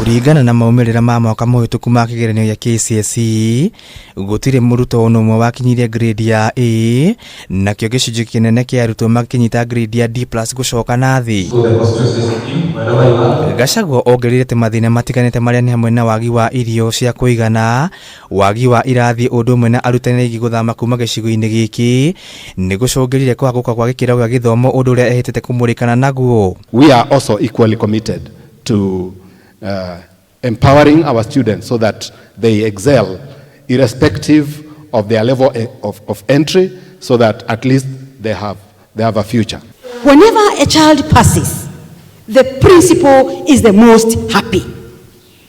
Kuringana na maumirira ma mwaka muhituku ma kigeranio ya KCSE gutire muruto ono mwe wakinyirie grade ya A na kyo gicunji kinene kia arutwo makinyita grade ya D+ gucoka na thi. Gachagua ongereire mathina matiganite maria ni hamwe na wagi wa irio cia kuigana, wagi wa irathi undu umwe na arutani aigi guthama kuma gicigo-ini giki ni gucungirire kwaguka kwa gikiro gia githomo undu uria ehitete kumurikana naguo. We are also equally committed to empowering our students so that they excel irrespective of their level of entry, so that at least they have a future. Whenever a child passes, the principal is the most happy.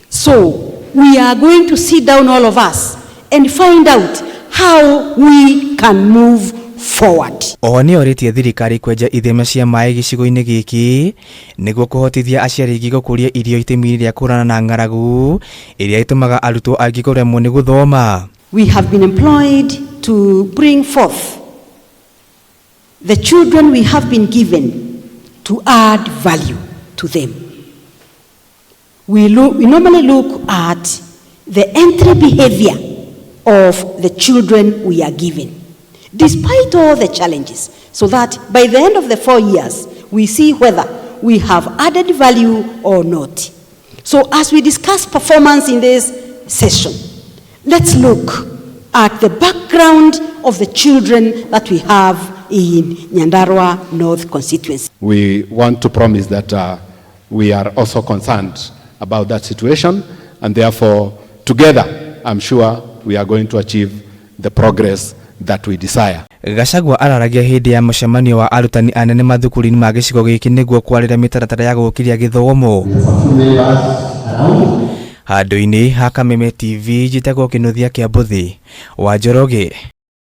So we are going to sit down, all of us, and find out how we can move forward. Oni oritie thirikari kwenja itheme cia mai gicigo-ini giki niguo kuhotithia aciari ingi gukuria irio itemi ria kurana na ng'aragu iria itumaga arutwo aingi kuremwo ni guthoma. We have been employed to bring forth the children we have been given to add value to them. We normally look at the entry behavior of the children we are given, despite all the challenges, so that by the end of the 4 years, we see whether we have added value or not. So as we discuss performance in this session, let's look at the background of the children that we have in Ndaragwa North constituency. We want to promise that we are also concerned about that situation, and therefore, together, I'm sure we are going to achieve the progress that we desire. Gachagua araragia hindi ya mucemanio wa arutani anene mathukuru-ini ma gicigo giki niguo kwarĩrĩria mitaratara ya gukiria githomo. Handu-ini ha Kameme TV njitagwo Kinuthia kia Mbuthi wa Njoroge.